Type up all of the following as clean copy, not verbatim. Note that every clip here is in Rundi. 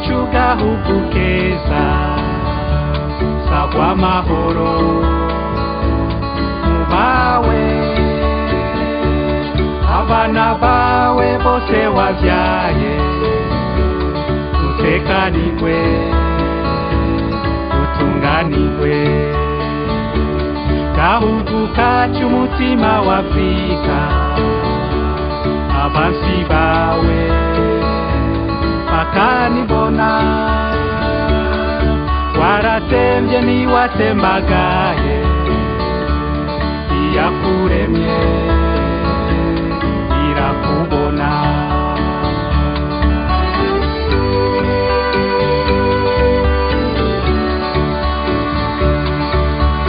kacu gahugu keza sagwa amahoro mubawe abana bawe bose wavyaye utekanirwe utunganirwe gahugu kacu umutima wa Afrika abansi bawe bakanibona waratemvye niwatembagaye iyakuremye irakubona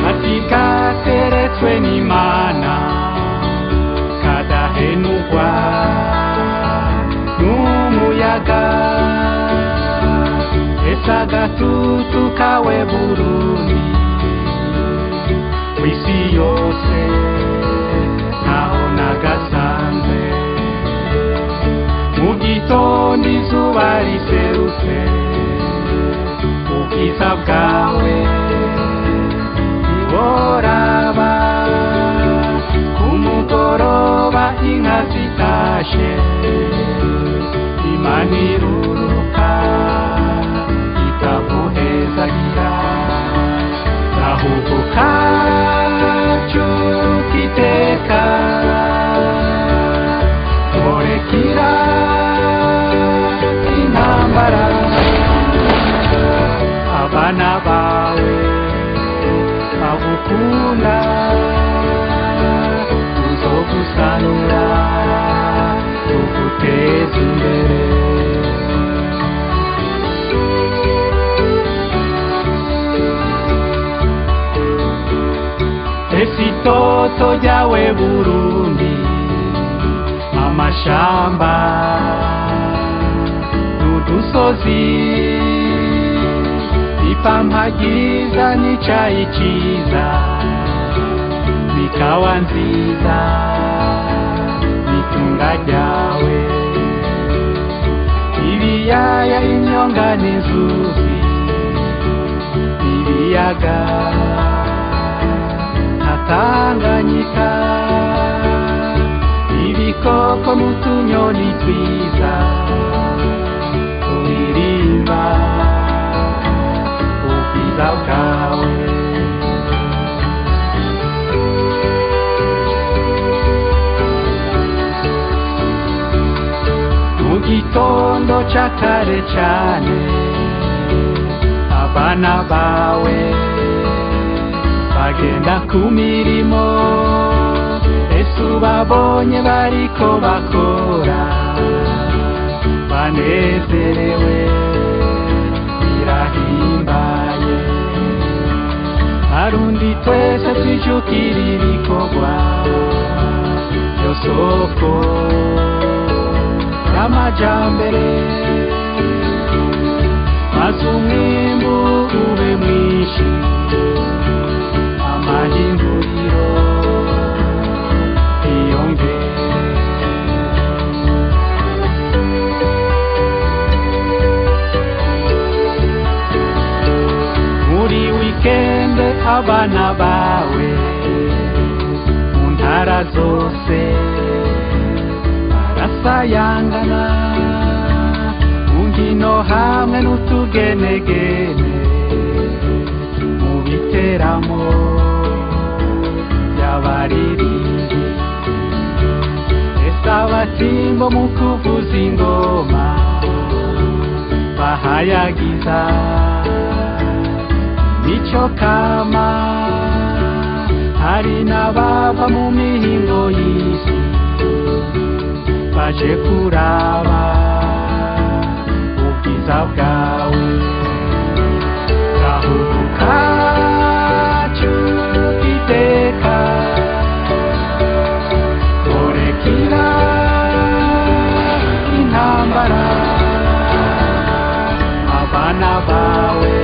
ati kateretswe n'Imana kadahenugwa n'umuyaga esagatutu kawe Burundi kw'isi yose ntaho nagasanze mu gitondo izuba riserutse ubwiza bwawe ntiworaba ku mugoroba inka zitashe Imana iruruka ikaguhezagira gahugu kacu kiteka murekira intambara abana bawe bagukunda tuzogusanura tuguteza imbere esitoto ryawe Burundi amashamba n'udusozi ipampa ryiza n'icayi ciza n'ikawa nziza n'itunga ryawe ibiyaya imyonga n'inzuzi ibiyaga Tanganyika ibikoko n'utunyoni twiza turirimba ubwiza bwawe mu gitondo ca kare cane abana bawe bagenda ku mirimo ese ubabonye bariko bakora banezerewe birahimbaye Arundi twese twijukira ibikorwa yo soko y'amajambere maze umwimbu ube mwinshi amahinguriro iyongere muri wikende abana bawe mu ntara zose barasayangana mu nkino hamwe n'utugenegene mu biteramo y'abaririmbi ese abatimbo mu kuvuza ingoma bahayagiza mico kama hari n'abava mu mihingo y'isi baje kuraba ubwiza bwawe gahugu kacu iteka murekira intambara abana bawe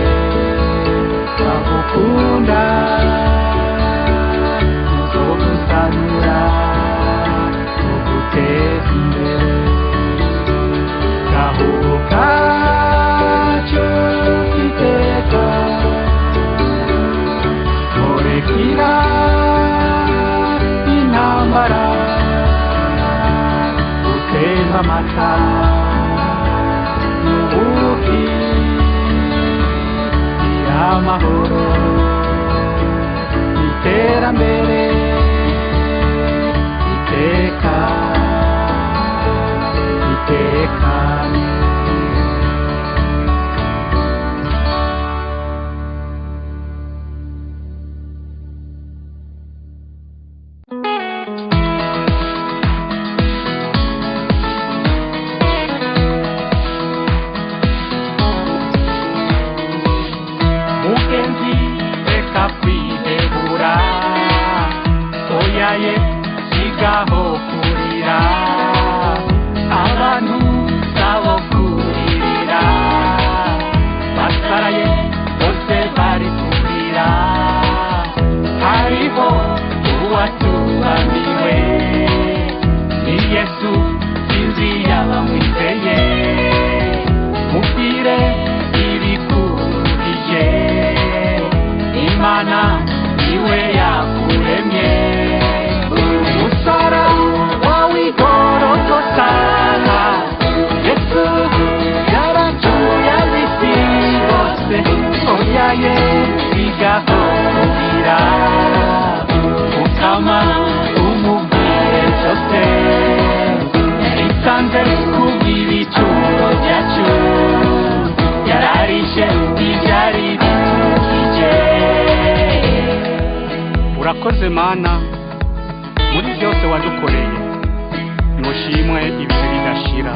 bagukunda tuzogusanura tuguteza imbere gahugu kacu Yesu sinzi yabamwizeye mubwire ibikuruhije Imana iwe yakuremye umusara wawe igorogota Yesu yaracuye ab'isi bose oyaye bigahurira ukama umubwire byose yaritanze kubw'ibicuro byacu yararishe ibyari biturukije urakoze Mana muri byose wadukoreye nimushimwe ibihe bidashira